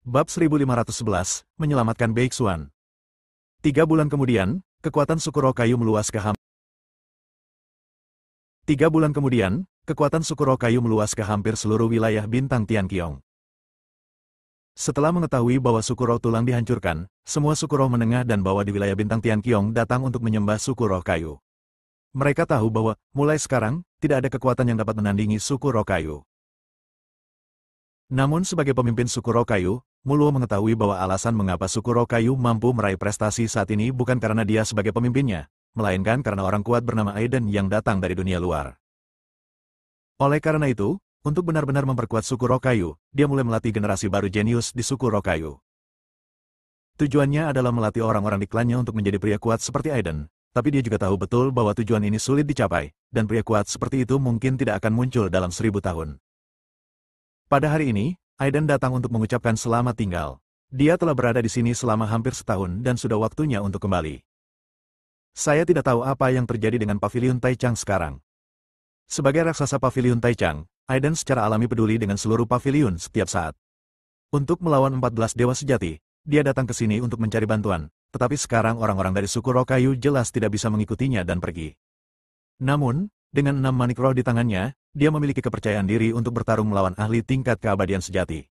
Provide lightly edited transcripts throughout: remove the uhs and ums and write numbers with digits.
Bab 1511, Menyelamatkan Beixuan. 3 bulan kemudian, kekuatan Sukurokayu meluas ke 3 bulan kemudian, kekuatan Sukurokayu meluas ke hampir seluruh wilayah bintang Tianqiong. Setelah mengetahui bahwa Sukuro Tulang dihancurkan, semua Sukuro menengah dan bawah di wilayah bintang Tianqiong datang untuk menyembah Sukurokayu. Mereka tahu bahwa, mulai sekarang, tidak ada kekuatan yang dapat menandingi Sukurokayu. Namun sebagai pemimpin Sukurokayu, Muluo mengetahui bahwa alasan mengapa Sukurokayu mampu meraih prestasi saat ini bukan karena dia sebagai pemimpinnya, melainkan karena orang kuat bernama Aiden yang datang dari dunia luar. Oleh karena itu, untuk benar-benar memperkuat Sukurokayu, dia mulai melatih generasi baru jenius di Sukurokayu. Tujuannya adalah melatih orang-orang di klannya untuk menjadi pria kuat seperti Aiden, tapi dia juga tahu betul bahwa tujuan ini sulit dicapai, dan pria kuat seperti itu mungkin tidak akan muncul dalam 1000 tahun. Pada hari ini, Aiden datang untuk mengucapkan selamat tinggal. Dia telah berada di sini selama hampir setahun dan sudah waktunya untuk kembali. Saya tidak tahu apa yang terjadi dengan Paviliun Taichang sekarang. Sebagai raksasa Paviliun Taichang, Aiden secara alami peduli dengan seluruh paviliun setiap saat. Untuk melawan 14 dewa sejati, dia datang ke sini untuk mencari bantuan, tetapi sekarang orang-orang dari suku Rokayu jelas tidak bisa mengikutinya dan pergi. Namun, dengan 6 manik roh di tangannya, dia memiliki kepercayaan diri untuk bertarung melawan ahli tingkat keabadian sejati.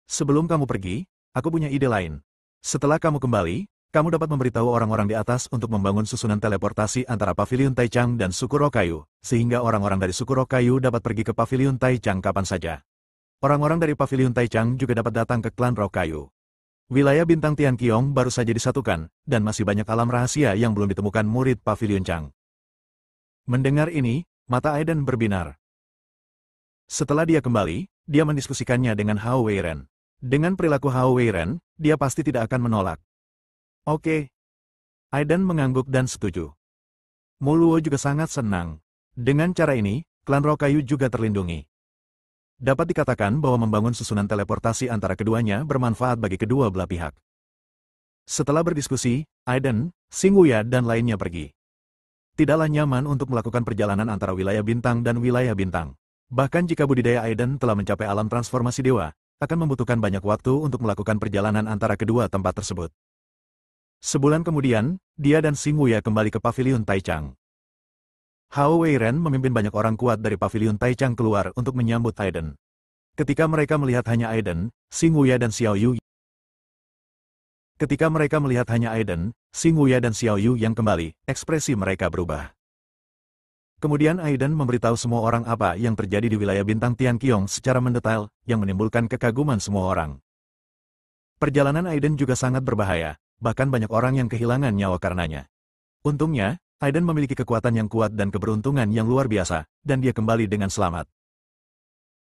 Sebelum kamu pergi, aku punya ide lain. Setelah kamu kembali, kamu dapat memberitahu orang-orang di atas untuk membangun susunan teleportasi antara Paviliun Taichang dan suku Rokayu, sehingga orang-orang dari suku Rokayu dapat pergi ke Paviliun Taichang kapan saja. Orang-orang dari Paviliun Taichang juga dapat datang ke klan Rokayu. Wilayah bintang Tianqiong baru saja disatukan, dan masih banyak alam rahasia yang belum ditemukan murid Paviliun Chang. Mendengar ini, mata Aiden berbinar. Setelah dia kembali, dia mendiskusikannya dengan Hao Weiren. Dengan perilaku Hao Weiren, dia pasti tidak akan menolak. Oke. Aiden mengangguk dan setuju. Muluo juga sangat senang. Dengan cara ini, klan Rokayu juga terlindungi. Dapat dikatakan bahwa membangun susunan teleportasi antara keduanya bermanfaat bagi kedua belah pihak. Setelah berdiskusi, Aiden, Xingwuya dan lainnya pergi. Tidaklah nyaman untuk melakukan perjalanan antara wilayah bintang dan wilayah bintang. Bahkan jika budidaya Aiden telah mencapai alam transformasi dewa, akan membutuhkan banyak waktu untuk melakukan perjalanan antara kedua tempat tersebut. Sebulan kemudian, dia dan Xingwuya kembali ke Paviliun Taichang. Hao Weiren memimpin banyak orang kuat dari Paviliun Taichang keluar untuk menyambut Aiden. Ketika mereka melihat hanya Aiden, Xingwuya dan Xiao Yu yang kembali, ekspresi mereka berubah. Kemudian Aiden memberitahu semua orang apa yang terjadi di wilayah bintang Tianqiong secara mendetail, yang menimbulkan kekaguman semua orang. Perjalanan Aiden juga sangat berbahaya, bahkan banyak orang yang kehilangan nyawa karenanya. Untungnya, Aiden memiliki kekuatan yang kuat dan keberuntungan yang luar biasa, dan dia kembali dengan selamat.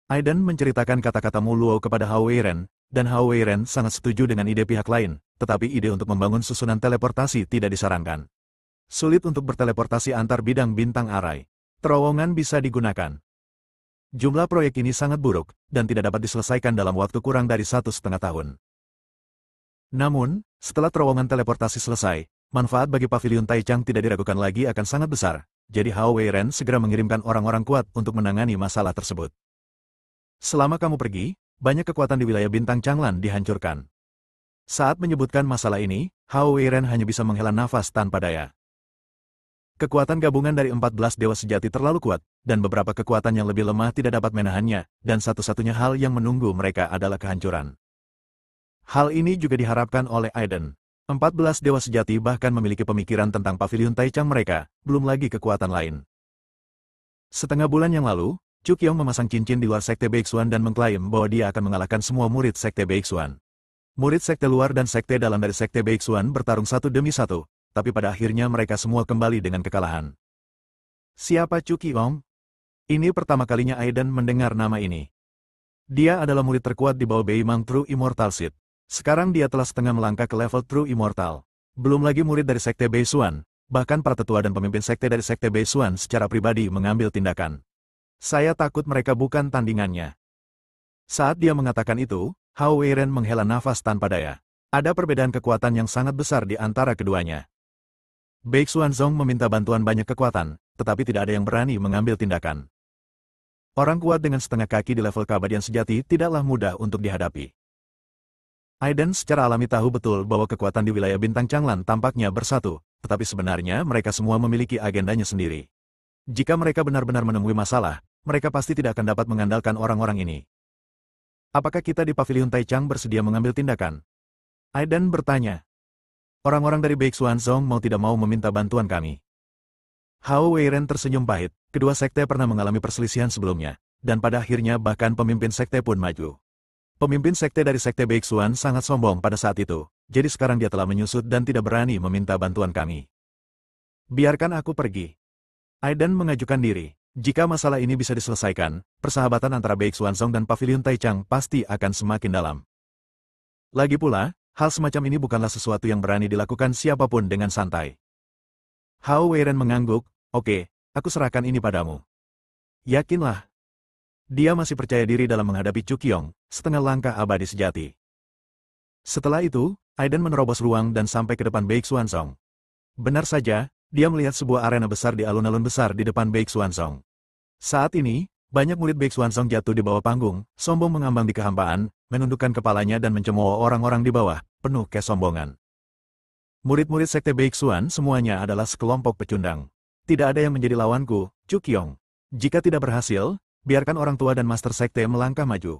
Aiden menceritakan kata-kata Muluo kepada Hao Weiren, dan Hao Weiren sangat setuju dengan ide pihak lain, tetapi ide untuk membangun susunan teleportasi tidak disarankan. Sulit untuk berteleportasi antar bidang bintang arai. Terowongan bisa digunakan. Jumlah proyek ini sangat buruk, dan tidak dapat diselesaikan dalam waktu kurang dari 1,5 tahun. Namun, setelah terowongan teleportasi selesai, manfaat bagi Paviliun Taichang tidak diragukan lagi akan sangat besar, jadi Hao Weiren segera mengirimkan orang-orang kuat untuk menangani masalah tersebut. Selama kamu pergi, banyak kekuatan di wilayah bintang Changlan dihancurkan. Saat menyebutkan masalah ini, Hao Weiren hanya bisa menghela nafas tanpa daya. Kekuatan gabungan dari 14 dewa sejati terlalu kuat, dan beberapa kekuatan yang lebih lemah tidak dapat menahannya, dan satu-satunya hal yang menunggu mereka adalah kehancuran. Hal ini juga diharapkan oleh Aiden. 14 dewa sejati bahkan memiliki pemikiran tentang Paviliun Taichang mereka, belum lagi kekuatan lain. Setengah bulan yang lalu, Chu Qiong memasang cincin di luar Sekte Beixuan dan mengklaim bahwa dia akan mengalahkan semua murid Sekte Beixuan. Murid Sekte luar dan Sekte dalam dari Sekte Beixuan bertarung satu demi satu, tapi pada akhirnya mereka semua kembali dengan kekalahan. Siapa Chu Qiong? Ini pertama kalinya Aiden mendengar nama ini. Dia adalah murid terkuat di bawah Beimang True Immortal Seed. Sekarang dia telah setengah melangkah ke level True Immortal. Belum lagi murid dari Sekte Beixuan, bahkan para tetua dan pemimpin Sekte dari Sekte Beixuan secara pribadi mengambil tindakan. Saya takut mereka bukan tandingannya. Saat dia mengatakan itu, Hao Weiren menghela nafas tanpa daya. Ada perbedaan kekuatan yang sangat besar di antara keduanya. Beixuan Zong meminta bantuan banyak kekuatan, tetapi tidak ada yang berani mengambil tindakan. Orang kuat dengan setengah kaki di level keabadian sejati tidaklah mudah untuk dihadapi. Aiden secara alami tahu betul bahwa kekuatan di wilayah bintang Changlan tampaknya bersatu, tetapi sebenarnya mereka semua memiliki agendanya sendiri. Jika mereka benar-benar menemui masalah, mereka pasti tidak akan dapat mengandalkan orang-orang ini. Apakah kita di Paviliun Taichang bersedia mengambil tindakan? Aiden bertanya. Orang-orang dari Beixuanzong mau tidak mau meminta bantuan kami. Hao Weiren tersenyum pahit, kedua sekte pernah mengalami perselisihan sebelumnya, dan pada akhirnya bahkan pemimpin sekte pun maju. Pemimpin sekte dari sekte Beixuan sangat sombong pada saat itu, jadi sekarang dia telah menyusut dan tidak berani meminta bantuan kami. Biarkan aku pergi. Aiden mengajukan diri. Jika masalah ini bisa diselesaikan, persahabatan antara Beixuanzong dan Paviliun Taichang pasti akan semakin dalam. Lagi pula, hal semacam ini bukanlah sesuatu yang berani dilakukan siapapun dengan santai. Hao Weiren mengangguk, oke, aku serahkan ini padamu. Yakinlah. Dia masih percaya diri dalam menghadapi Chu Qiong, setengah langkah abadi sejati. Setelah itu, Aiden menerobos ruang dan sampai ke depan Beixuanzong. Benar saja, dia melihat sebuah arena besar di alun-alun besar di depan Beixuanzong. Saat ini, banyak murid Beixuanzong jatuh di bawah panggung, sombong mengambang di kehampaan, menundukkan kepalanya dan mencemooh orang-orang di bawah, penuh kesombongan. Murid-murid sekte Beixuan semuanya adalah sekelompok pecundang. Tidak ada yang menjadi lawanku, Chu Qiong. Jika tidak berhasil, biarkan orang tua dan master sekte melangkah maju.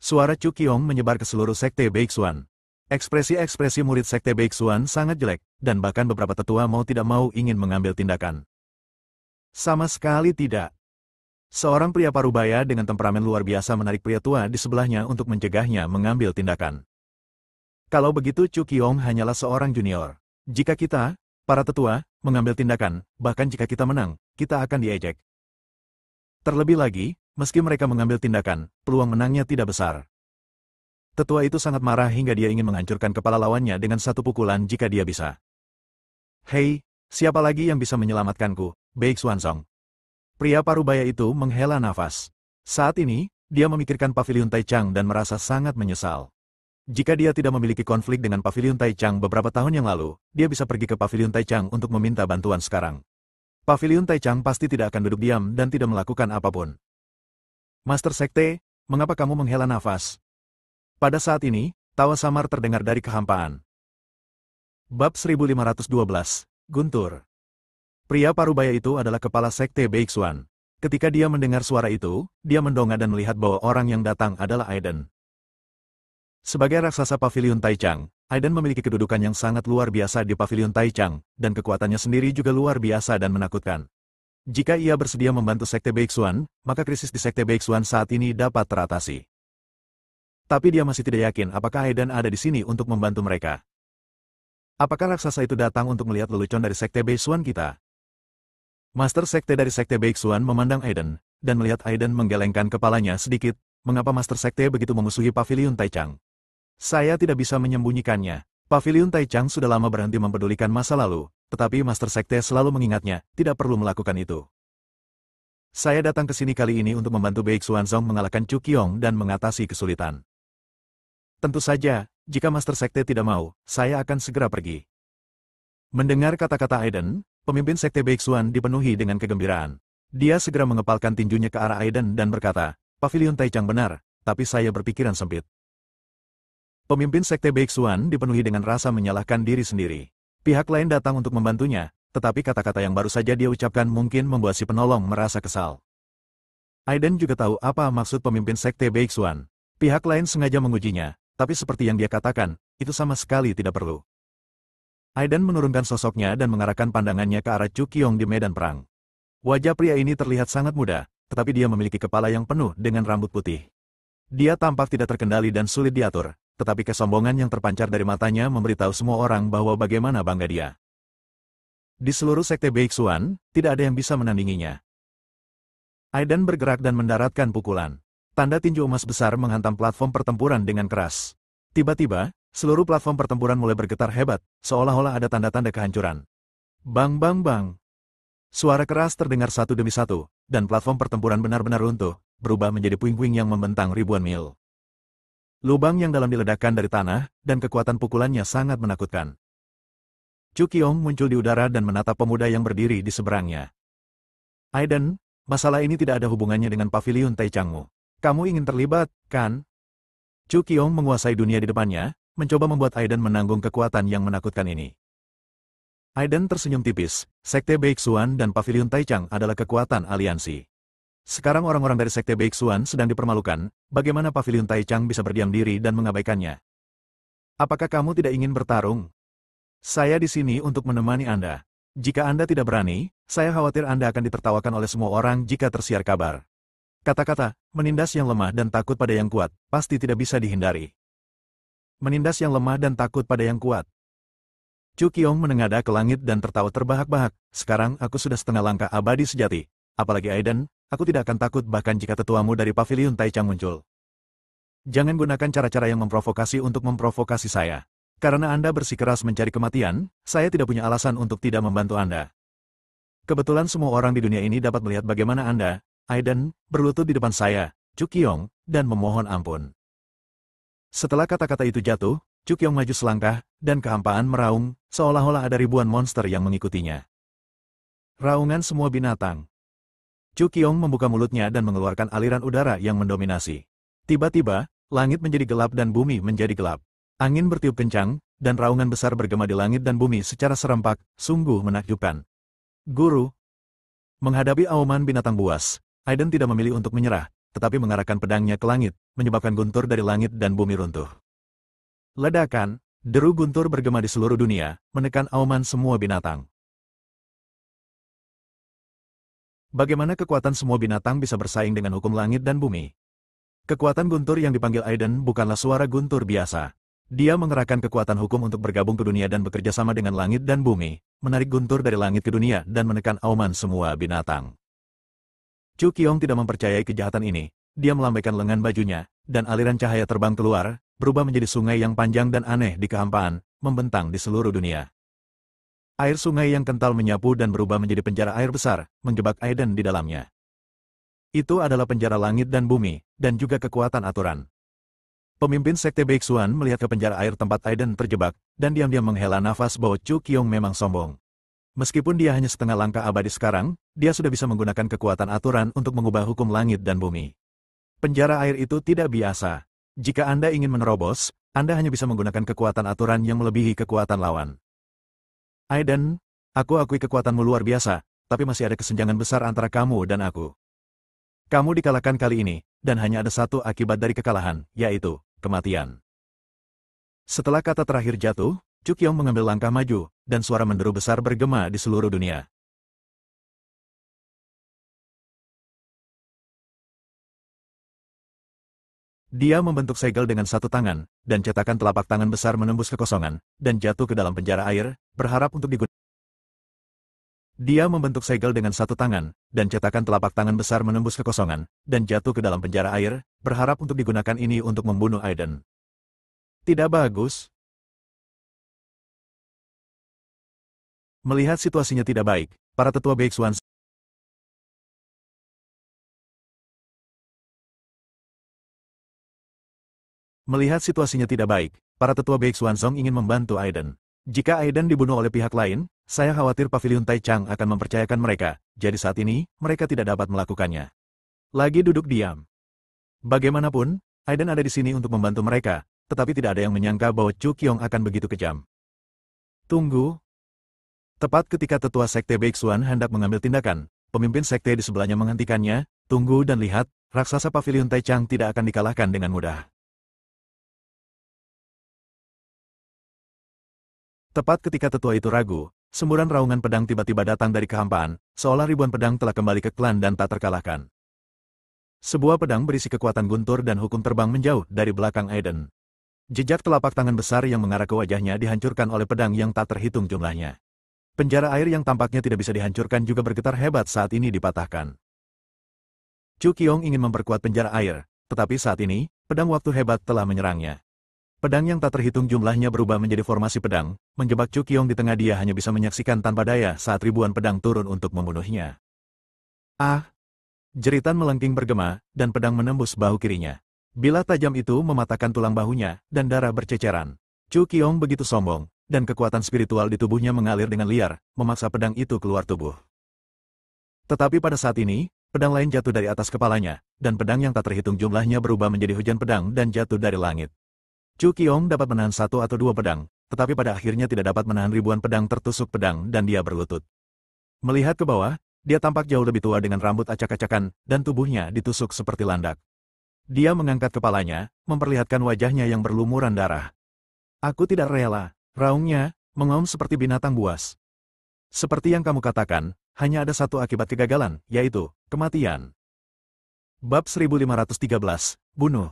Suara Chu Qiong menyebar ke seluruh sekte Beixuan. Ekspresi-ekspresi murid sekte Beixuan sangat jelek, dan bahkan beberapa tetua mau tidak mau ingin mengambil tindakan. Sama sekali tidak. Seorang pria parubaya dengan temperamen luar biasa menarik pria tua di sebelahnya untuk mencegahnya mengambil tindakan. Kalau begitu Chu Qiong hanyalah seorang junior. Jika kita, para tetua, mengambil tindakan, bahkan jika kita menang, kita akan diejek. Terlebih lagi, meski mereka mengambil tindakan, peluang menangnya tidak besar. Tetua itu sangat marah hingga dia ingin menghancurkan kepala lawannya dengan satu pukulan jika dia bisa. Hei, siapa lagi yang bisa menyelamatkanku, Beixuanzong? Pria parubaya itu menghela nafas. Saat ini, dia memikirkan Paviliun Taichang dan merasa sangat menyesal. Jika dia tidak memiliki konflik dengan Paviliun Taichang beberapa tahun yang lalu, dia bisa pergi ke Paviliun Taichang untuk meminta bantuan sekarang. Paviliun Taichang pasti tidak akan duduk diam dan tidak melakukan apapun. Master Sekte, mengapa kamu menghela nafas? Pada saat ini, tawa samar terdengar dari kehampaan. Bab 1512, Guntur. Pria parubaya itu adalah kepala Sekte Beixuan. Ketika dia mendengar suara itu, dia mendongak dan melihat bahwa orang yang datang adalah Aiden. Sebagai raksasa Paviliun Taichang, Aiden memiliki kedudukan yang sangat luar biasa di Paviliun Taichang, dan kekuatannya sendiri juga luar biasa dan menakutkan. Jika ia bersedia membantu Sekte Beixuan, maka krisis di Sekte Beixuan saat ini dapat teratasi. Tapi dia masih tidak yakin apakah Aiden ada di sini untuk membantu mereka. Apakah raksasa itu datang untuk melihat lelucon dari Sekte Beixuan kita? Master Sekte dari Sekte Beixuan memandang Aiden, dan melihat Aiden menggelengkan kepalanya sedikit, mengapa Master Sekte begitu memusuhi Paviliun Taichang? Saya tidak bisa menyembunyikannya. Paviliun Taichang sudah lama berhenti mempedulikan masa lalu, tetapi Master Sekte selalu mengingatnya, tidak perlu melakukan itu. Saya datang ke sini kali ini untuk membantu Beixuanzong mengalahkan Chu Qiong dan mengatasi kesulitan. Tentu saja, jika Master Sekte tidak mau, saya akan segera pergi. Mendengar kata-kata Aiden, pemimpin Sekte Beixuan dipenuhi dengan kegembiraan. Dia segera mengepalkan tinjunya ke arah Aiden dan berkata, Paviliun Taichang benar, tapi saya berpikiran sempit. Pemimpin Sekte Beixuan dipenuhi dengan rasa menyalahkan diri sendiri. Pihak lain datang untuk membantunya, tetapi kata-kata yang baru saja dia ucapkan mungkin membuat si penolong merasa kesal. Aiden juga tahu apa maksud pemimpin Sekte Beixuan. Pihak lain sengaja mengujinya, tapi seperti yang dia katakan, itu sama sekali tidak perlu. Aiden menurunkan sosoknya dan mengarahkan pandangannya ke arah Chu Qiong di medan perang. Wajah pria ini terlihat sangat muda, tetapi dia memiliki kepala yang penuh dengan rambut putih. Dia tampak tidak terkendali dan sulit diatur, tetapi kesombongan yang terpancar dari matanya memberitahu semua orang bahwa bagaimana bangga dia. Di seluruh Sekte Beixuan, tidak ada yang bisa menandinginya. Aiden bergerak dan mendaratkan pukulan. Tanda tinju emas besar menghantam platform pertempuran dengan keras. Tiba-tiba, seluruh platform pertempuran mulai bergetar hebat, seolah-olah ada tanda-tanda kehancuran. Bang bang bang. Suara keras terdengar satu demi satu, dan platform pertempuran benar-benar runtuh, berubah menjadi puing-puing yang membentang ribuan mil. Lubang yang dalam diledakkan dari tanah, dan kekuatan pukulannya sangat menakutkan. Chu Qiong muncul di udara dan menatap pemuda yang berdiri di seberangnya. Aiden, masalah ini tidak ada hubungannya dengan Paviliun Taichangmu. Kamu ingin terlibat, kan? Chu Qiong menguasai dunia di depannya, mencoba membuat Aiden menanggung kekuatan yang menakutkan ini. Aiden tersenyum tipis, Sekte Beixuan dan Paviliun Taichang adalah kekuatan aliansi. Sekarang orang-orang dari Sekte Beixuan sedang dipermalukan, bagaimana Paviliun Taichang bisa berdiam diri dan mengabaikannya? Apakah kamu tidak ingin bertarung? Saya di sini untuk menemani Anda. Jika Anda tidak berani, saya khawatir Anda akan ditertawakan oleh semua orang jika tersiar kabar. Kata-kata, menindas yang lemah dan takut pada yang kuat, pasti tidak bisa dihindari. Menindas yang lemah dan takut pada yang kuat. Chu Qiong menengadah ke langit dan tertawa terbahak-bahak, sekarang aku sudah setengah langkah abadi sejati. Apalagi Aiden, aku tidak akan takut bahkan jika tetuamu dari Paviliun Taichang muncul. Jangan gunakan cara-cara yang memprovokasi untuk memprovokasi saya. Karena Anda bersikeras mencari kematian, saya tidak punya alasan untuk tidak membantu Anda. Kebetulan semua orang di dunia ini dapat melihat bagaimana Anda, Aiden, berlutut di depan saya, Chu Qiong, dan memohon ampun. Setelah kata-kata itu jatuh, Chu Qiong maju selangkah, dan kehampaan meraung, seolah-olah ada ribuan monster yang mengikutinya. Raungan semua binatang. Chu Qiong membuka mulutnya dan mengeluarkan aliran udara yang mendominasi. Tiba-tiba, langit menjadi gelap dan bumi menjadi gelap. Angin bertiup kencang, dan raungan besar bergema di langit dan bumi secara serempak, sungguh menakjubkan. Guru. Menghadapi auman binatang buas, Aiden tidak memilih untuk menyerah, tetapi mengarahkan pedangnya ke langit, menyebabkan guntur dari langit dan bumi runtuh. Ledakan, deru guntur bergema di seluruh dunia, menekan auman semua binatang. Bagaimana kekuatan semua binatang bisa bersaing dengan hukum langit dan bumi? Kekuatan guntur yang dipanggil Aiden bukanlah suara guntur biasa. Dia mengerahkan kekuatan hukum untuk bergabung ke dunia dan bekerja sama dengan langit dan bumi, menarik guntur dari langit ke dunia dan menekan auman semua binatang. Chu Qiong tidak mempercayai kejahatan ini. Dia melambaikan lengan bajunya, dan aliran cahaya terbang keluar, berubah menjadi sungai yang panjang dan aneh di kehampaan, membentang di seluruh dunia. Air sungai yang kental menyapu dan berubah menjadi penjara air besar, menjebak Aiden di dalamnya. Itu adalah penjara langit dan bumi, dan juga kekuatan aturan. Pemimpin Sekte Beixuan melihat ke penjara air tempat Aiden terjebak, dan diam-diam menghela nafas bahwa Chu Qiong memang sombong. Meskipun dia hanya setengah langkah abadi sekarang, dia sudah bisa menggunakan kekuatan aturan untuk mengubah hukum langit dan bumi. Penjara air itu tidak biasa. Jika Anda ingin menerobos, Anda hanya bisa menggunakan kekuatan aturan yang melebihi kekuatan lawan. Aiden, aku akui kekuatanmu luar biasa, tapi masih ada kesenjangan besar antara kamu dan aku. Kamu dikalahkan kali ini, dan hanya ada satu akibat dari kekalahan, yaitu kematian. Setelah kata terakhir jatuh, Chu Qiong mengambil langkah maju, dan suara menderu besar bergema di seluruh dunia. Dia membentuk segel dengan satu tangan, dan cetakan telapak tangan besar menembus kekosongan, dan jatuh ke dalam penjara air, berharap untuk digunakan. Dia membentuk segel dengan satu tangan, dan cetakan telapak tangan besar menembus kekosongan, dan jatuh ke dalam penjara air, berharap untuk digunakan ini untuk membunuh Aiden. Tidak bagus. Melihat situasinya tidak baik, para tetua Beixuan Song ingin membantu Aiden. Jika Aiden dibunuh oleh pihak lain, saya khawatir Paviliun Taichang akan mempercayakan mereka, jadi saat ini, mereka tidak dapat melakukannya. Lagi duduk diam. Bagaimanapun, Aiden ada di sini untuk membantu mereka, tetapi tidak ada yang menyangka bahwa Chu Qiong akan begitu kejam. Tunggu. Tepat ketika tetua Sekte Beixuan hendak mengambil tindakan, pemimpin sekte di sebelahnya menghentikannya, tunggu dan lihat, raksasa Paviliun Taichang tidak akan dikalahkan dengan mudah. Tepat ketika tetua itu ragu, semburan raungan pedang tiba-tiba datang dari kehampaan, seolah ribuan pedang telah kembali ke klan dan tak terkalahkan. Sebuah pedang berisi kekuatan guntur dan hukum terbang menjauh dari belakang Aiden. Jejak telapak tangan besar yang mengarah ke wajahnya dihancurkan oleh pedang yang tak terhitung jumlahnya. Penjara air yang tampaknya tidak bisa dihancurkan juga bergetar hebat saat ini dipatahkan. Chu Qiong ingin memperkuat penjara air, tetapi saat ini, pedang waktu hebat telah menyerangnya. Pedang yang tak terhitung jumlahnya berubah menjadi formasi pedang, menjebak Chu Qiong di tengah. Dia hanya bisa menyaksikan tanpa daya saat ribuan pedang turun untuk membunuhnya. Ah! Jeritan melengking bergema, dan pedang menembus bahu kirinya. Bila tajam itu mematahkan tulang bahunya, dan darah berceceran. Chu Qiong begitu sombong, dan kekuatan spiritual di tubuhnya mengalir dengan liar, memaksa pedang itu keluar tubuh. Tetapi pada saat ini, pedang lain jatuh dari atas kepalanya, dan pedang yang tak terhitung jumlahnya berubah menjadi hujan pedang dan jatuh dari langit. Chu Qiong dapat menahan satu atau dua pedang, tetapi pada akhirnya tidak dapat menahan ribuan pedang tertusuk pedang dan dia berlutut. Melihat ke bawah, dia tampak jauh lebih tua dengan rambut acak-acakan, dan tubuhnya ditusuk seperti landak. Dia mengangkat kepalanya, memperlihatkan wajahnya yang berlumuran darah. Aku tidak rela, raungnya, mengaum seperti binatang buas. Seperti yang kamu katakan, hanya ada satu akibat kegagalan, yaitu kematian. Bab 1513, Bunuh.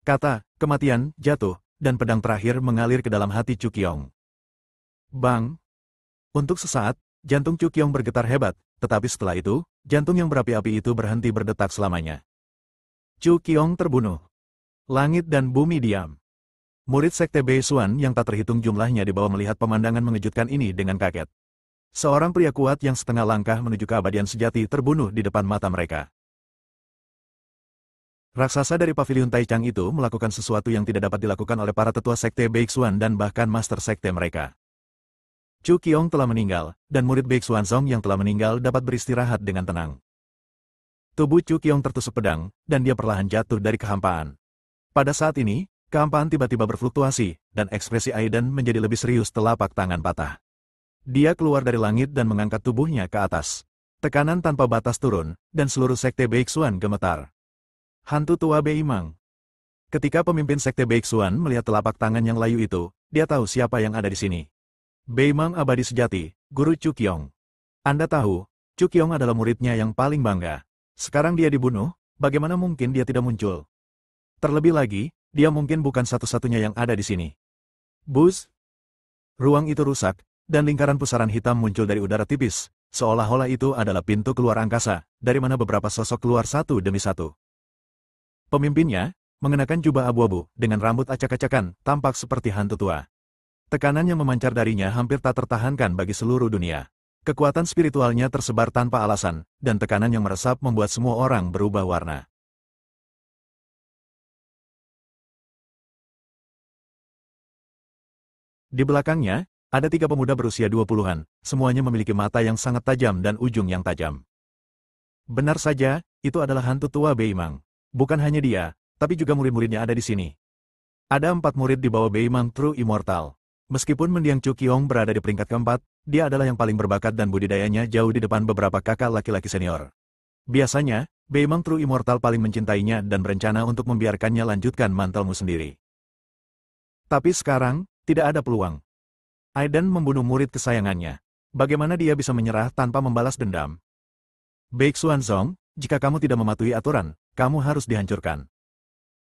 Kata, kematian, jatuh, dan pedang terakhir mengalir ke dalam hati Chu Qiong. Bang! Untuk sesaat, jantung Chu Qiong bergetar hebat, tetapi setelah itu, jantung yang berapi-api itu berhenti berdetak selamanya. Chu Qiong terbunuh. Langit dan bumi diam. Murid Sekte Beisuan yang tak terhitung jumlahnya di bawah melihat pemandangan mengejutkan ini dengan kaget. Seorang pria kuat yang setengah langkah menuju keabadian sejati terbunuh di depan mata mereka. Raksasa dari paviliun Taichang itu melakukan sesuatu yang tidak dapat dilakukan oleh para tetua Sekte Beixuan dan bahkan master Sekte mereka. Chu Qiong telah meninggal, dan murid Beixuan Song yang telah meninggal dapat beristirahat dengan tenang. Tubuh Chu Qiong tertusuk pedang, dan dia perlahan jatuh dari kehampaan. Pada saat ini, kehampaan tiba-tiba berfluktuasi, dan ekspresi Aiden menjadi lebih serius telapak tangan patah. Dia keluar dari langit dan mengangkat tubuhnya ke atas. Tekanan tanpa batas turun, dan seluruh Sekte Beixuan gemetar. Hantu tua Beimang. Ketika pemimpin Sekte Beixuan melihat telapak tangan yang layu itu, dia tahu siapa yang ada di sini. Beimang abadi sejati, Guru Chu Qiong. Anda tahu, Chu Qiong adalah muridnya yang paling bangga. Sekarang dia dibunuh, bagaimana mungkin dia tidak muncul? Terlebih lagi, dia mungkin bukan satu-satunya yang ada di sini. Bus! Ruang itu rusak, dan lingkaran pusaran hitam muncul dari udara tipis, seolah-olah itu adalah pintu keluar angkasa, dari mana beberapa sosok keluar satu demi satu. Pemimpinnya, mengenakan jubah abu-abu, dengan rambut acak-acakan, tampak seperti hantu tua. Tekanan yang memancar darinya hampir tak tertahankan bagi seluruh dunia. Kekuatan spiritualnya tersebar tanpa alasan, dan tekanan yang meresap membuat semua orang berubah warna. Di belakangnya, ada tiga pemuda berusia 20-an, semuanya memiliki mata yang sangat tajam dan ujung yang tajam. Benar saja, itu adalah hantu tua Beimang. Bukan hanya dia, tapi juga murid-muridnya ada di sini. Ada 4 murid di bawah Beimang True Immortal. Meskipun mendiang Chu Qiong berada di peringkat keempat, dia adalah yang paling berbakat dan budidayanya jauh di depan beberapa kakak laki-laki senior. Biasanya, Beimang True Immortal paling mencintainya dan berencana untuk membiarkannya lanjutkan mantelmu sendiri. Tapi sekarang, tidak ada peluang. Aiden membunuh murid kesayangannya. Bagaimana dia bisa menyerah tanpa membalas dendam? Beixuan Song, jika kamu tidak mematuhi aturan, kamu harus dihancurkan.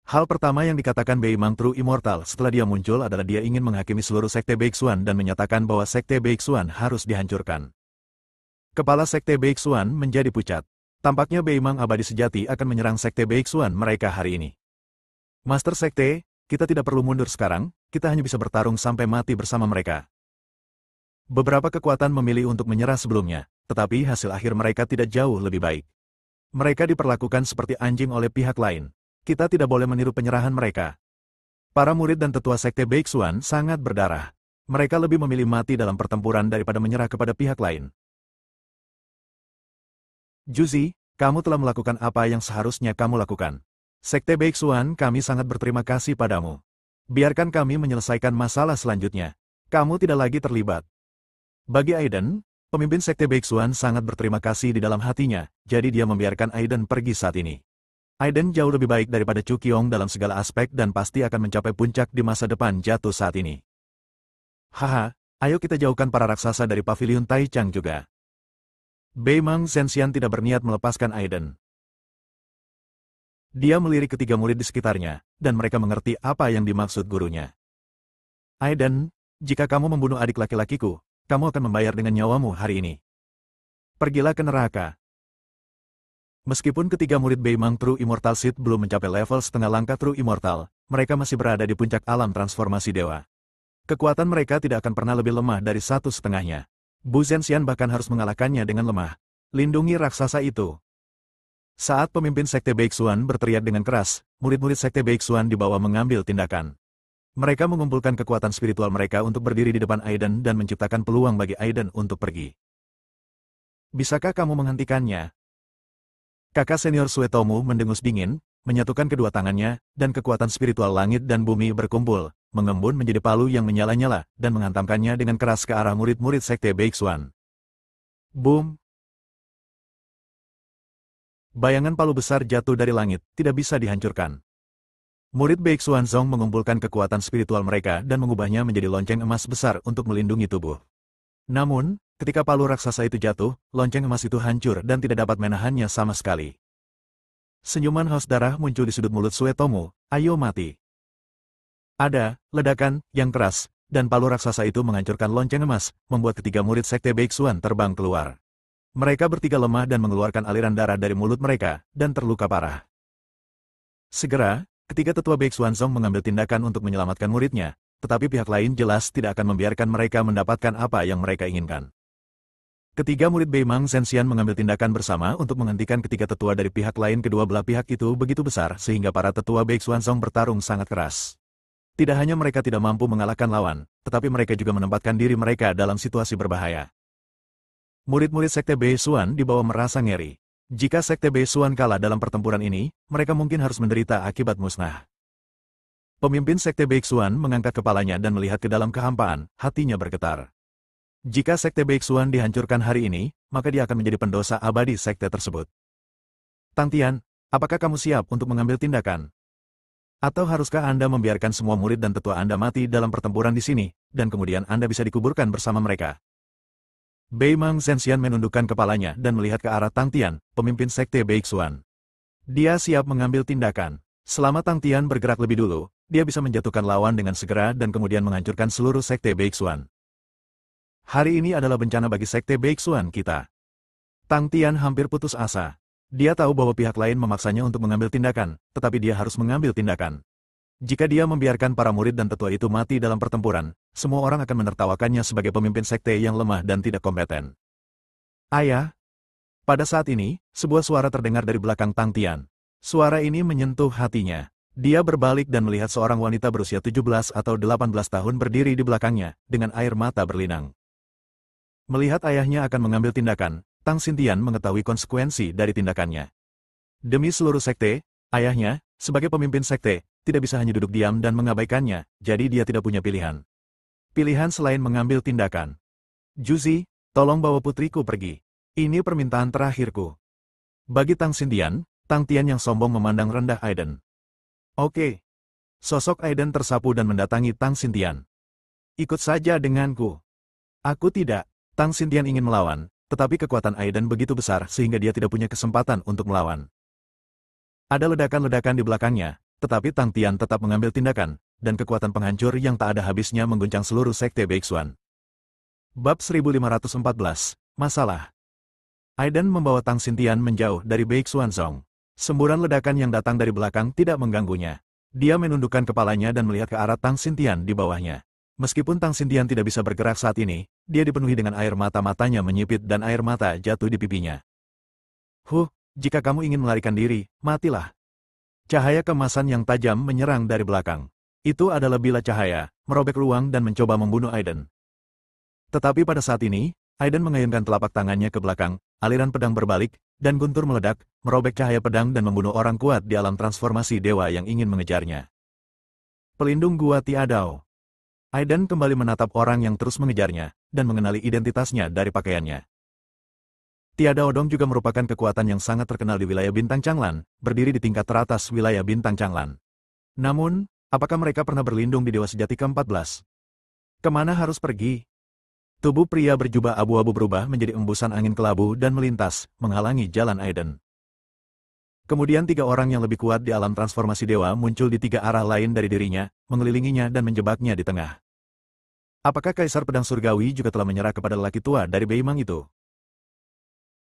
Hal pertama yang dikatakan Beimang True Immortal setelah dia muncul adalah dia ingin menghakimi seluruh Sekte Beixuan dan menyatakan bahwa Sekte Beixuan harus dihancurkan. Kepala Sekte Beixuan menjadi pucat. Tampaknya Beimang abadi sejati akan menyerang Sekte Beixuan mereka hari ini. Master Sekte, kita tidak perlu mundur sekarang, kita hanya bisa bertarung sampai mati bersama mereka. Beberapa kekuatan memilih untuk menyerah sebelumnya, tetapi hasil akhir mereka tidak jauh lebih baik. Mereka diperlakukan seperti anjing oleh pihak lain. Kita tidak boleh meniru penyerahan mereka. Para murid dan tetua Sekte Beixuan sangat berdarah. Mereka lebih memilih mati dalam pertempuran daripada menyerah kepada pihak lain. Juzi, kamu telah melakukan apa yang seharusnya kamu lakukan. Sekte Beixuan kami sangat berterima kasih padamu. Biarkan kami menyelesaikan masalah selanjutnya. Kamu tidak lagi terlibat. Bagi Aiden, pemimpin Sekte Beixuan sangat berterima kasih di dalam hatinya, jadi dia membiarkan Aiden pergi saat ini. Aiden jauh lebih baik daripada Chu Qiong dalam segala aspek dan pasti akan mencapai puncak di masa depan jatuh saat ini. Haha, ayo kita jauhkan para raksasa dari paviliun Taichang juga. Beimang Zhenxian tidak berniat melepaskan Aiden. Dia melirik ketiga murid di sekitarnya, dan mereka mengerti apa yang dimaksud gurunya. Aiden, jika kamu membunuh adik laki-lakiku, kamu akan membayar dengan nyawamu hari ini. Pergilah ke neraka. Meskipun ketiga murid Beimang True Immortal Seed belum mencapai level setengah langkah True Immortal, mereka masih berada di puncak alam transformasi dewa. Kekuatan mereka tidak akan pernah lebih lemah dari 1/2-nya. Bu Zhenxian bahkan harus mengalahkannya dengan lemah. Lindungi raksasa itu. Saat pemimpin Sekte Beixuan berteriak dengan keras, murid-murid Sekte Beixuan di bawah mengambil tindakan. Mereka mengumpulkan kekuatan spiritual mereka untuk berdiri di depan Aiden dan menciptakan peluang bagi Aiden untuk pergi. Bisakah kamu menghentikannya? Kakak senior Suetomo mendengus dingin, menyatukan kedua tangannya, dan kekuatan spiritual langit dan bumi berkumpul, mengembun menjadi palu yang menyala-nyala, dan menghantamkannya dengan keras ke arah murid-murid Sekte Beixuan. Boom! Bayangan palu besar jatuh dari langit, tidak bisa dihancurkan. Murid Beixuan Zong mengumpulkan kekuatan spiritual mereka dan mengubahnya menjadi lonceng emas besar untuk melindungi tubuh. Namun, ketika palu raksasa itu jatuh, lonceng emas itu hancur dan tidak dapat menahannya sama sekali. Senyuman haus darah muncul di sudut mulut Suetomo, ayo mati. Ada ledakan yang keras, dan palu raksasa itu menghancurkan lonceng emas, membuat ketiga murid Sekte Beixuan terbang keluar. Mereka bertiga lemah dan mengeluarkan aliran darah dari mulut mereka, dan terluka parah. Segera, ketiga tetua Beixuan Zong mengambil tindakan untuk menyelamatkan muridnya, tetapi pihak lain jelas tidak akan membiarkan mereka mendapatkan apa yang mereka inginkan. Ketiga murid Beimang Zhenxian mengambil tindakan bersama untuk menghentikan ketiga tetua dari pihak lain. Kedua belah pihak itu begitu besar sehingga para tetua Beixuan Zong bertarung sangat keras. Tidak hanya mereka tidak mampu mengalahkan lawan, tetapi mereka juga menempatkan diri mereka dalam situasi berbahaya. Murid-murid Sekte Beixuan dibawa merasa ngeri. Jika Sekte Beixuan kalah dalam pertempuran ini, mereka mungkin harus menderita akibat musnah. Pemimpin Sekte Beixuan mengangkat kepalanya dan melihat ke dalam kehampaan, hatinya bergetar. Jika Sekte Beixuan dihancurkan hari ini, maka dia akan menjadi pendosa abadi sekte tersebut. Tang Tian, apakah kamu siap untuk mengambil tindakan? Atau haruskah Anda membiarkan semua murid dan tetua Anda mati dalam pertempuran di sini, dan kemudian Anda bisa dikuburkan bersama mereka? Beimang Zhenxian menundukkan kepalanya dan melihat ke arah Tang Tian, pemimpin Sekte Beixuan. Dia siap mengambil tindakan. Selama Tang Tian bergerak lebih dulu, dia bisa menjatuhkan lawan dengan segera dan kemudian menghancurkan seluruh Sekte Beixuan. Hari ini adalah bencana bagi Sekte Beixuan kita. Tang Tian hampir putus asa. Dia tahu bahwa pihak lain memaksanya untuk mengambil tindakan, tetapi dia harus mengambil tindakan. Jika dia membiarkan para murid dan tetua itu mati dalam pertempuran, semua orang akan menertawakannya sebagai pemimpin sekte yang lemah dan tidak kompeten. Ayah! Pada saat ini, sebuah suara terdengar dari belakang Tang Tian. Suara ini menyentuh hatinya. Dia berbalik dan melihat seorang wanita berusia 17 atau 18 tahun berdiri di belakangnya, dengan air mata berlinang. Melihat ayahnya akan mengambil tindakan, Tang Xintian mengetahui konsekuensi dari tindakannya. Demi seluruh sekte, ayahnya, sebagai pemimpin sekte, tidak bisa hanya duduk diam dan mengabaikannya, jadi dia tidak punya pilihan. Pilihan selain mengambil tindakan. Juzi, tolong bawa putriku pergi. Ini permintaan terakhirku. Bagi Tang Xintian, Tang Tian yang sombong memandang rendah Aiden. Oke. Sosok Aiden tersapu dan mendatangi Tang Xintian. Ikut saja denganku. Aku tidak. Tang Xintian ingin melawan, tetapi kekuatan Aiden begitu besar sehingga dia tidak punya kesempatan untuk melawan. Ada ledakan-ledakan di belakangnya, tetapi Tang Tian tetap mengambil tindakan, dan kekuatan penghancur yang tak ada habisnya mengguncang seluruh Sekte Beixuan. Bab 1514, Masalah. Aiden membawa Tang Xintian menjauh dari Beixuan Zong. Semburan ledakan yang datang dari belakang tidak mengganggunya. Dia menundukkan kepalanya dan melihat ke arah Tang Xintian di bawahnya. Meskipun Tang Xintian tidak bisa bergerak saat ini, dia dipenuhi dengan air mata, matanya menyipit dan air mata jatuh di pipinya. Jika kamu ingin melarikan diri, matilah. Cahaya kemasan yang tajam menyerang dari belakang. Itu adalah bilah cahaya, merobek ruang dan mencoba membunuh Aiden. Tetapi pada saat ini, Aiden mengayunkan telapak tangannya ke belakang, aliran pedang berbalik, dan guntur meledak, merobek cahaya pedang dan membunuh orang kuat di alam transformasi dewa yang ingin mengejarnya. Pelindung Gua Tiadao. Aiden kembali menatap orang yang terus mengejarnya, dan mengenali identitasnya dari pakaiannya. Tiadao Dong juga merupakan kekuatan yang sangat terkenal di wilayah Bintang Changlan, berdiri di tingkat teratas wilayah Bintang Changlan. Namun, apakah mereka pernah berlindung di Dewa Sejati ke-14? Kemana harus pergi? Tubuh pria berjubah abu-abu berubah menjadi embusan angin kelabu dan melintas, menghalangi jalan Aiden. Kemudian tiga orang yang lebih kuat di alam transformasi dewa muncul di tiga arah lain dari dirinya, mengelilinginya dan menjebaknya di tengah. Apakah Kaisar Pedang Surgawi juga telah menyerah kepada lelaki tua dari Beimang itu?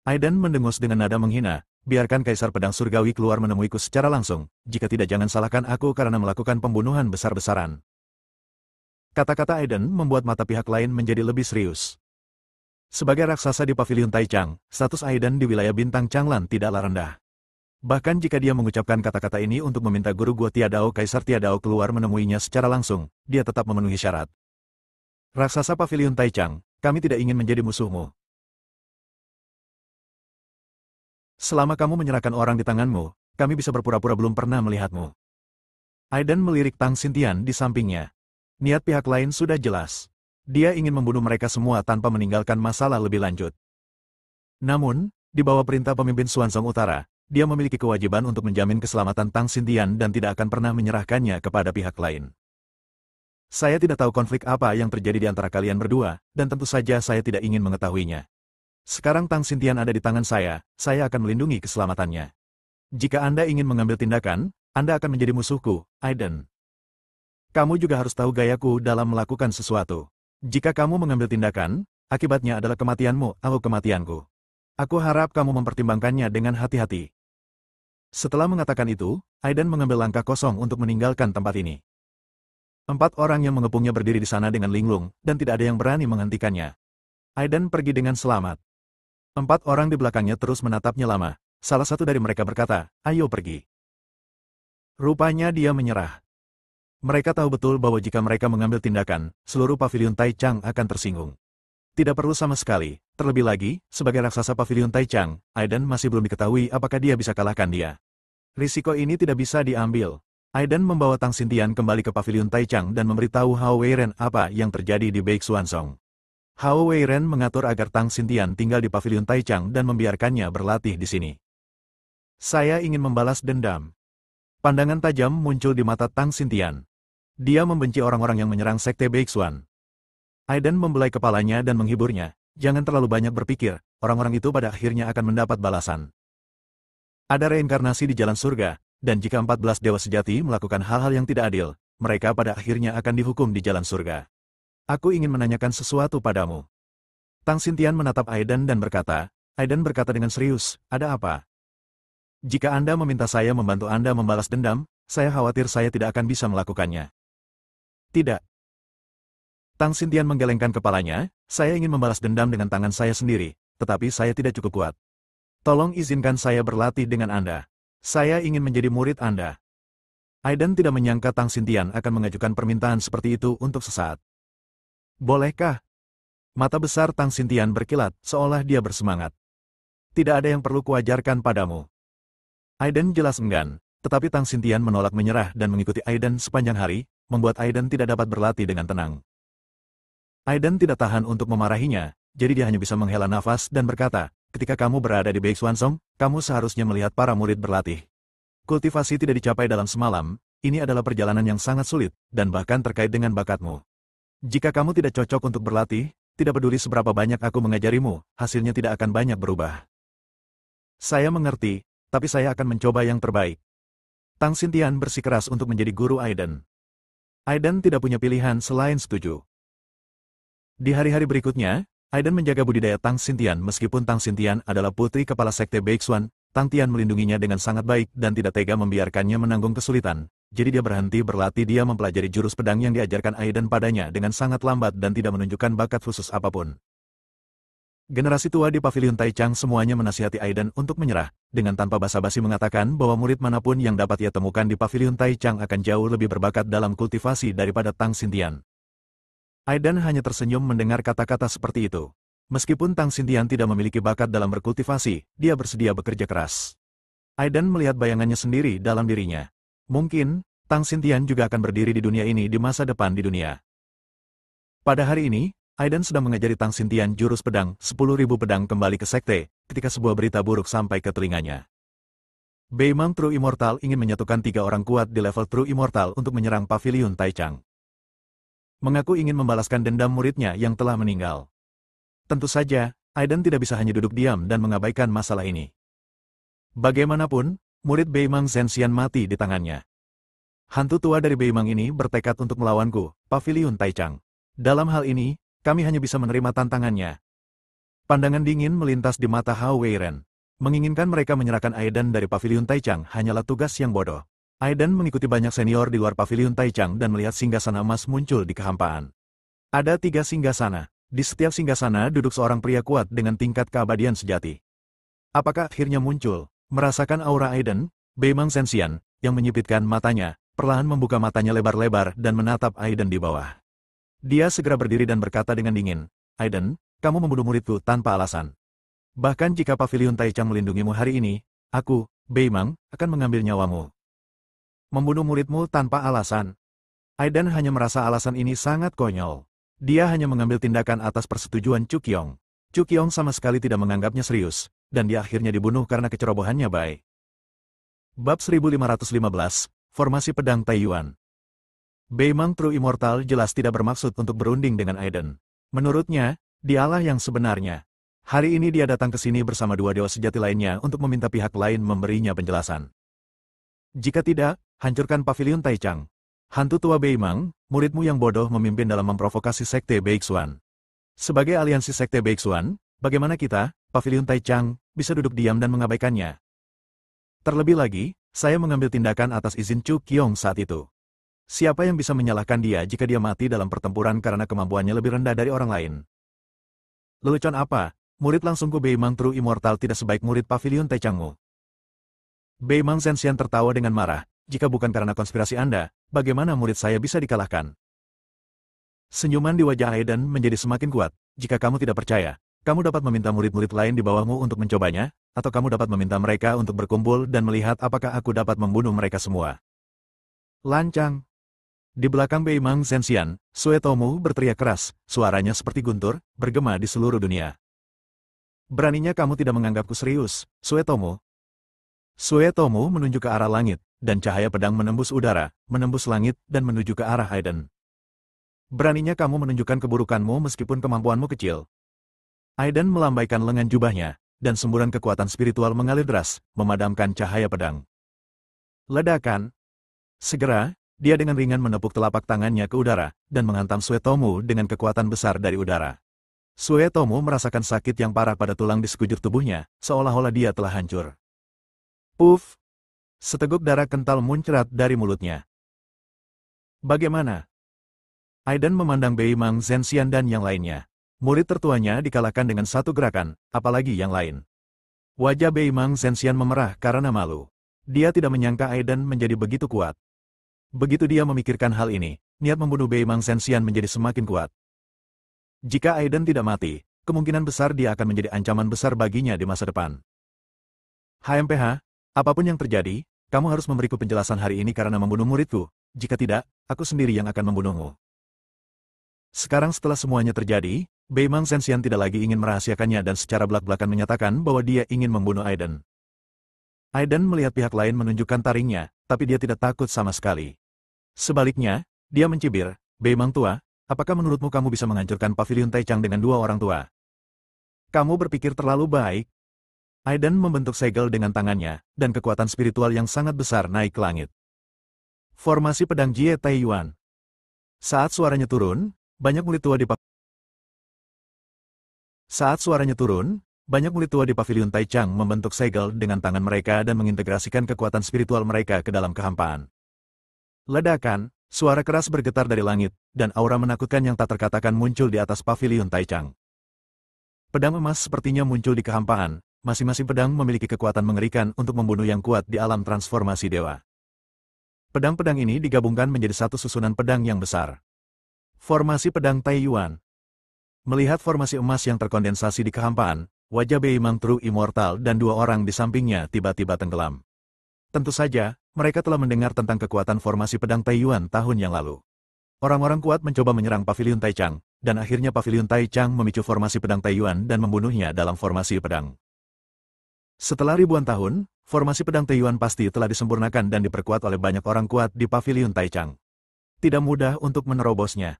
Aiden mendengus dengan nada menghina, biarkan Kaisar Pedang Surgawi keluar menemuiku secara langsung, jika tidak jangan salahkan aku karena melakukan pembunuhan besar-besaran. Kata-kata Aiden membuat mata pihak lain menjadi lebih serius. Sebagai raksasa di Pavilion Taichang, status Aiden di wilayah Bintang Changlan tidaklah rendah. Bahkan jika dia mengucapkan kata-kata ini untuk meminta guru Gua Tiadao Kaisar Tiadao keluar menemuinya secara langsung, dia tetap memenuhi syarat. Raksasa Pavilion Taichang, kami tidak ingin menjadi musuhmu. Selama kamu menyerahkan orang di tanganmu, kami bisa berpura-pura belum pernah melihatmu. Aiden melirik Tang Xintian di sampingnya. Niat pihak lain sudah jelas. Dia ingin membunuh mereka semua tanpa meninggalkan masalah lebih lanjut. Namun, di bawah perintah pemimpin Xuanzong Utara, dia memiliki kewajiban untuk menjamin keselamatan Tang Xintian dan tidak akan pernah menyerahkannya kepada pihak lain. Saya tidak tahu konflik apa yang terjadi di antara kalian berdua, dan tentu saja saya tidak ingin mengetahuinya. Sekarang Tang Xintian ada di tangan saya akan melindungi keselamatannya. Jika Anda ingin mengambil tindakan, Anda akan menjadi musuhku, Aiden. Kamu juga harus tahu gayaku dalam melakukan sesuatu. Jika kamu mengambil tindakan, akibatnya adalah kematianmu atau kematianku. Aku harap kamu mempertimbangkannya dengan hati-hati. Setelah mengatakan itu, Aiden mengambil langkah kosong untuk meninggalkan tempat ini. 4 orang yang mengepungnya berdiri di sana dengan linglung, dan tidak ada yang berani menghentikannya. Aiden pergi dengan selamat. 4 orang di belakangnya terus menatapnya lama. Salah satu dari mereka berkata, "Ayo pergi." Rupanya dia menyerah. Mereka tahu betul bahwa jika mereka mengambil tindakan, seluruh paviliun Taichang akan tersinggung. Tidak perlu sama sekali, terlebih lagi, sebagai raksasa paviliun Taichang, Aiden masih belum diketahui apakah dia bisa kalahkan dia. Risiko ini tidak bisa diambil. Aiden membawa Tang Xintian kembali ke paviliun Taichang dan memberitahu Hao Weiren apa yang terjadi di Beik Xuanzong. Hao Weiren mengatur agar Tang Xintian tinggal di paviliun Taichang dan membiarkannya berlatih di sini. Saya ingin membalas dendam. Pandangan tajam muncul di mata Tang Xintian. Dia membenci orang-orang yang menyerang Sekte Beixuan. Aiden membelai kepalanya dan menghiburnya. Jangan terlalu banyak berpikir, orang-orang itu pada akhirnya akan mendapat balasan. Ada reinkarnasi di jalan surga, dan jika 14 dewa sejati melakukan hal-hal yang tidak adil, mereka pada akhirnya akan dihukum di jalan surga. Aku ingin menanyakan sesuatu padamu. Tang Xintian menatap Aiden dan berkata, Aiden berkata dengan serius, ada apa? Jika Anda meminta saya membantu Anda membalas dendam, saya khawatir saya tidak akan bisa melakukannya. Tidak. Tang Xintian menggelengkan kepalanya, saya ingin membalas dendam dengan tangan saya sendiri, tetapi saya tidak cukup kuat. Tolong izinkan saya berlatih dengan Anda. Saya ingin menjadi murid Anda. Aiden tidak menyangka Tang Xintian akan mengajukan permintaan seperti itu untuk sesaat. Bolehkah? Mata besar Tang Xintian berkilat, seolah dia bersemangat. Tidak ada yang perlu kuajarkan padamu. Aiden jelas enggan, tetapi Tang Xintian menolak menyerah dan mengikuti Aiden sepanjang hari, membuat Aiden tidak dapat berlatih dengan tenang. Aiden tidak tahan untuk memarahinya, jadi dia hanya bisa menghela nafas dan berkata, ketika kamu berada di Beik Xuanzong, kamu seharusnya melihat para murid berlatih. Kultivasi tidak dicapai dalam semalam, ini adalah perjalanan yang sangat sulit, dan bahkan terkait dengan bakatmu. Jika kamu tidak cocok untuk berlatih, tidak peduli seberapa banyak aku mengajarimu, hasilnya tidak akan banyak berubah. Saya mengerti, tapi saya akan mencoba yang terbaik. Tang Xintian bersikeras untuk menjadi guru Aiden. Aiden tidak punya pilihan selain setuju. Di hari-hari berikutnya, Aiden menjaga budidaya Tang Xintian meskipun Tang Xintian adalah putri kepala sekte Beixuan, Tang Tian melindunginya dengan sangat baik dan tidak tega membiarkannya menanggung kesulitan. Jadi dia berhenti berlatih. Dia mempelajari jurus pedang yang diajarkan Aiden padanya dengan sangat lambat dan tidak menunjukkan bakat khusus apapun. Generasi tua di paviliun Taichang semuanya menasihati Aiden untuk menyerah, dengan tanpa basa-basi mengatakan bahwa murid manapun yang dapat ia temukan di paviliun Taichang akan jauh lebih berbakat dalam kultivasi daripada Tang Xintian. Aiden hanya tersenyum mendengar kata-kata seperti itu. Meskipun Tang Xintian tidak memiliki bakat dalam berkultivasi, dia bersedia bekerja keras. Aiden melihat bayangannya sendiri dalam dirinya. Mungkin, Tang Xintian juga akan berdiri di dunia ini di masa depan di dunia. Pada hari ini, Aiden sedang mengajari Tang Xintian jurus pedang, 10.000 pedang kembali ke sekte, ketika sebuah berita buruk sampai ke telinganya. Beimang True Immortal ingin menyatukan 3 orang kuat di level True Immortal untuk menyerang paviliun Taichang. Mengaku ingin membalaskan dendam muridnya yang telah meninggal. Tentu saja, Aiden tidak bisa hanya duduk diam dan mengabaikan masalah ini. Bagaimanapun, murid Beimang Zhenxian mati di tangannya. Hantu tua dari Beimang ini bertekad untuk melawanku, paviliun Taichang. Dalam hal ini, kami hanya bisa menerima tantangannya. Pandangan dingin melintas di mata Hao Weiren. Menginginkan mereka menyerahkan Aiden dari paviliun Taichang hanyalah tugas yang bodoh. Aiden mengikuti banyak senior di luar paviliun Taichang dan melihat singgasana emas muncul di kehampaan. Ada 3 singgasana. Di setiap singgasana duduk seorang pria kuat dengan tingkat keabadian sejati. Apakah akhirnya muncul? Merasakan aura Aiden, Beimang Zhenxian, yang menyipitkan matanya, perlahan membuka matanya lebar-lebar dan menatap Aiden di bawah. Dia segera berdiri dan berkata dengan dingin, Aiden, kamu membunuh muridku tanpa alasan. Bahkan jika Paviliun Taichang melindungimu hari ini, aku, Bei Mang, akan mengambil nyawamu. Membunuh muridmu tanpa alasan. Aiden hanya merasa alasan ini sangat konyol. Dia hanya mengambil tindakan atas persetujuan Chu Qiong. Chu Qiong sama sekali tidak menganggapnya serius, dan dia akhirnya dibunuh karena kecerobohannya Bai. Bab 1515, Formasi Pedang Taiyuan. Bei Mang True Immortal jelas tidak bermaksud untuk berunding dengan Aiden. Menurutnya, dialah yang sebenarnya. Hari ini dia datang ke sini bersama dua dewa sejati lainnya untuk meminta pihak lain memberinya penjelasan. Jika tidak, hancurkan Paviliun Taichang. Hantu tua Bei Mang, muridmu yang bodoh memimpin dalam memprovokasi Sekte Beixuan. Sebagai aliansi Sekte Beixuan, bagaimana kita, Paviliun Taichang, bisa duduk diam dan mengabaikannya? Terlebih lagi, saya mengambil tindakan atas izin Chu Qiong saat itu. Siapa yang bisa menyalahkan dia jika dia mati dalam pertempuran karena kemampuannya lebih rendah dari orang lain? Lelucon apa? Murid langsungku Bei Mang True Immortal tidak sebaik murid Paviliun Taichangmu. Bei Mang Zhenxian tertawa dengan marah. Jika bukan karena konspirasi Anda, bagaimana murid saya bisa dikalahkan? Senyuman di wajah Aiden menjadi semakin kuat. Jika kamu tidak percaya, kamu dapat meminta murid-murid lain di bawahmu untuk mencobanya, atau kamu dapat meminta mereka untuk berkumpul dan melihat apakah aku dapat membunuh mereka semua. Lancang. Di belakang Bei Mang Zhenxian, Suetomu berteriak keras, suaranya seperti guntur, bergema di seluruh dunia. Beraninya kamu tidak menganggapku serius, Suetomu. Suetomu menunjuk ke arah langit, dan cahaya pedang menembus udara, menembus langit, dan menuju ke arah Aiden. Beraninya kamu menunjukkan keburukanmu meskipun kemampuanmu kecil. Aiden melambaikan lengan jubahnya, dan semburan kekuatan spiritual mengalir deras, memadamkan cahaya pedang. Ledakan. Segera, dia dengan ringan menepuk telapak tangannya ke udara, dan menghantam Suetomu dengan kekuatan besar dari udara. Suetomu merasakan sakit yang parah pada tulang di sekujur tubuhnya, seolah-olah dia telah hancur. Puff! Seteguk darah kental muncrat dari mulutnya. Bagaimana? Aiden memandang Bei Mang Zhenxian dan yang lainnya. Murid tertuanya dikalahkan dengan satu gerakan, apalagi yang lain. Wajah Bei Mang Zhenxian memerah karena malu. Dia tidak menyangka Aiden menjadi begitu kuat. Begitu dia memikirkan hal ini, niat membunuh Bei Mang Zhenxian menjadi semakin kuat. Jika Aiden tidak mati, kemungkinan besar dia akan menjadi ancaman besar baginya di masa depan. HMPH, apapun yang terjadi, kamu harus memberiku penjelasan hari ini karena membunuh muridku. Jika tidak, aku sendiri yang akan membunuhmu. Sekarang setelah semuanya terjadi, Bei Mang Zhenxian tidak lagi ingin merahasiakannya dan secara belak-belakan menyatakan bahwa dia ingin membunuh Aiden. Aiden melihat pihak lain menunjukkan taringnya, tapi dia tidak takut sama sekali. Sebaliknya, dia mencibir, Bei Mang tua, apakah menurutmu kamu bisa menghancurkan Paviliun Taichang dengan dua orang tua? Kamu berpikir terlalu baik. Aiden membentuk segel dengan tangannya, dan kekuatan spiritual yang sangat besar naik ke langit. Formasi pedang Jie Taiyuan. Saat suaranya turun, banyak murid tua di Paviliun Taichang membentuk segel dengan tangan mereka dan mengintegrasikan kekuatan spiritual mereka ke dalam kehampaan. Ledakan, suara keras bergetar dari langit, dan aura menakutkan yang tak terkatakan muncul di atas Paviliun Taichang. Pedang emas sepertinya muncul di kehampaan, masing-masing pedang memiliki kekuatan mengerikan untuk membunuh yang kuat di alam transformasi dewa. Pedang-pedang ini digabungkan menjadi satu susunan pedang yang besar. Formasi pedang Taiyuan. Melihat formasi emas yang terkondensasi di kehampaan, wajah Bei Mang True Immortal dan dua orang di sampingnya tiba-tiba tenggelam. Tentu saja, mereka telah mendengar tentang kekuatan formasi pedang Taiyuan tahun yang lalu. Orang-orang kuat mencoba menyerang Paviliun Taichang, dan akhirnya Paviliun Taichang memicu formasi pedang Taiyuan dan membunuhnya dalam formasi pedang. Setelah ribuan tahun, formasi pedang Taiyuan pasti telah disempurnakan dan diperkuat oleh banyak orang kuat di Paviliun Taichang. Tidak mudah untuk menerobosnya.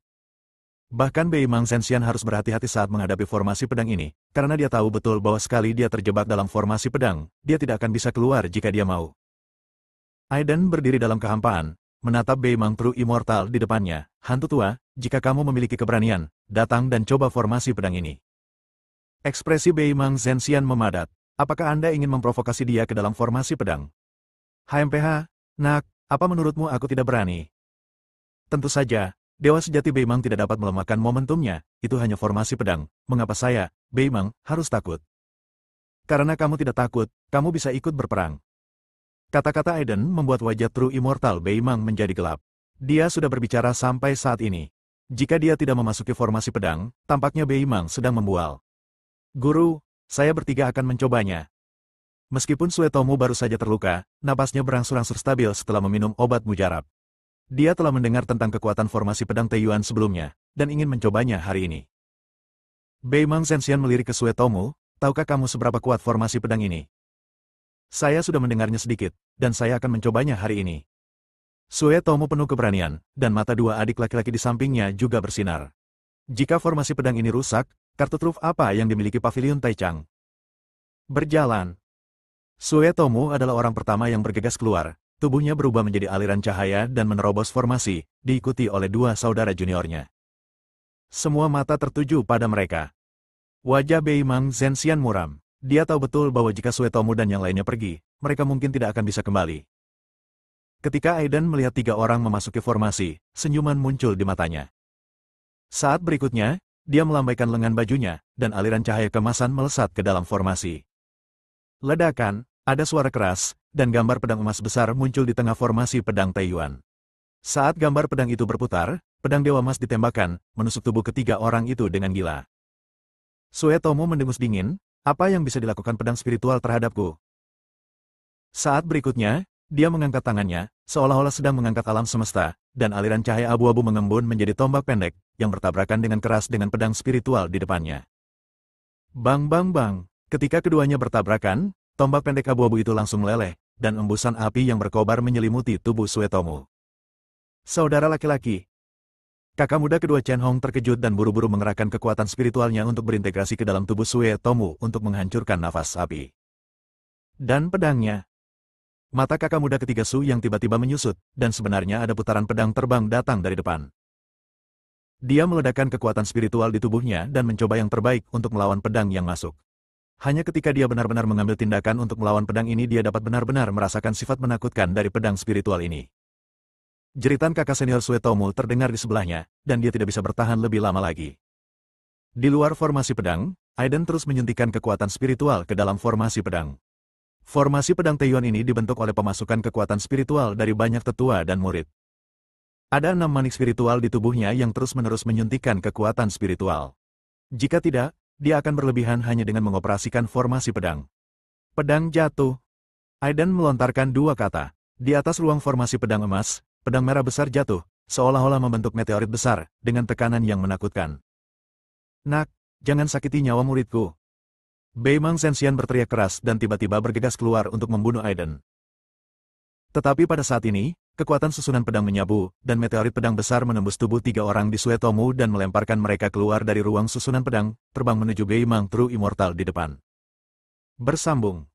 Bahkan Bei Mang Zhenxian harus berhati-hati saat menghadapi formasi pedang ini, karena dia tahu betul bahwa sekali dia terjebak dalam formasi pedang, dia tidak akan bisa keluar jika dia mau. Aiden berdiri dalam kehampaan, menatap Bei Mang True Immortal di depannya. Hantu tua, jika kamu memiliki keberanian, datang dan coba formasi pedang ini. Ekspresi Bei Mang Zhenxian memadat. Apakah Anda ingin memprovokasi dia ke dalam formasi pedang? HMPH, nak, apa menurutmu aku tidak berani? Tentu saja, dewa sejati Bei Mang tidak dapat melemahkan momentumnya, itu hanya formasi pedang. Mengapa saya, Bei Mang, harus takut? Karena kamu tidak takut, kamu bisa ikut berperang. Kata-kata Aiden membuat wajah True Immortal Bei Mang menjadi gelap. Dia sudah berbicara sampai saat ini. Jika dia tidak memasuki formasi pedang, tampaknya Bei Mang sedang membual. Guru, Saya bertiga akan mencobanya. Meskipun Suetomo baru saja terluka, napasnya berangsur-angsur stabil setelah meminum obat mujarab. Dia telah mendengar tentang kekuatan formasi pedang Taiyuan sebelumnya, dan ingin mencobanya hari ini. Beimang Zhenxian melirik ke Suetomo, tahukah kamu seberapa kuat formasi pedang ini? Saya sudah mendengarnya sedikit, dan saya akan mencobanya hari ini. Suetomo penuh keberanian, dan mata dua adik laki-laki di sampingnya juga bersinar. Jika formasi pedang ini rusak, kartu truf apa yang dimiliki Pavilion Taichang? Berjalan. Suetomo adalah orang pertama yang bergegas keluar, tubuhnya berubah menjadi aliran cahaya dan menerobos formasi, diikuti oleh dua saudara juniornya. Semua mata tertuju pada mereka. Wajah Beimang Zhenxian muram. Dia tahu betul bahwa jika Suetomo dan yang lainnya pergi, mereka mungkin tidak akan bisa kembali. Ketika Aiden melihat tiga orang memasuki formasi, senyuman muncul di matanya. Saat berikutnya, dia melambaikan lengan bajunya, dan aliran cahaya kemasan melesat ke dalam formasi. Ledakan, ada suara keras, dan gambar pedang emas besar muncul di tengah formasi pedang Taiyuan. Saat gambar pedang itu berputar, pedang Dewa Emas ditembakkan, menusuk tubuh ketiga orang itu dengan gila. Suetomo mendengus dingin, apa yang bisa dilakukan pedang spiritual terhadapku? Saat berikutnya, dia mengangkat tangannya, seolah-olah sedang mengangkat alam semesta, dan aliran cahaya abu-abu mengembun menjadi tombak pendek, yang bertabrakan dengan keras dengan pedang spiritual di depannya. Bang bang bang, ketika keduanya bertabrakan, tombak pendek abu-abu itu langsung meleleh, dan embusan api yang berkobar menyelimuti tubuh Suetomo. Saudara laki-laki. Kakak muda kedua Chen Hong terkejut dan buru-buru mengerahkan kekuatan spiritualnya untuk berintegrasi ke dalam tubuh Suetomo untuk menghancurkan nafas api. Dan pedangnya. Mata kakak muda ketiga Su yang tiba-tiba menyusut, dan sebenarnya ada putaran pedang terbang datang dari depan. Dia meledakkan kekuatan spiritual di tubuhnya dan mencoba yang terbaik untuk melawan pedang yang masuk. Hanya ketika dia benar-benar mengambil tindakan untuk melawan pedang ini dia dapat benar-benar merasakan sifat menakutkan dari pedang spiritual ini. Jeritan kakak senior Suetomo terdengar di sebelahnya, dan dia tidak bisa bertahan lebih lama lagi. Di luar formasi pedang, Aiden terus menyuntikkan kekuatan spiritual ke dalam formasi pedang. Formasi pedang Taiyuan ini dibentuk oleh pemasukan kekuatan spiritual dari banyak tetua dan murid. Ada 6 manik spiritual di tubuhnya yang terus-menerus menyuntikkan kekuatan spiritual. Jika tidak, dia akan berlebihan hanya dengan mengoperasikan formasi pedang. Pedang jatuh. Aiden melontarkan dua kata. Di atas ruang formasi pedang emas, pedang merah besar jatuh, seolah-olah membentuk meteorit besar, dengan tekanan yang menakutkan. Nak, jangan sakiti nyawa muridku. Beimang Zhenxian berteriak keras dan tiba-tiba bergegas keluar untuk membunuh Aiden. Tetapi pada saat ini, kekuatan susunan pedang menyabu, dan meteorit pedang besar menembus tubuh tiga orang di Suetomo dan melemparkan mereka keluar dari ruang susunan pedang, terbang menuju Beimang True Immortal di depan. Bersambung.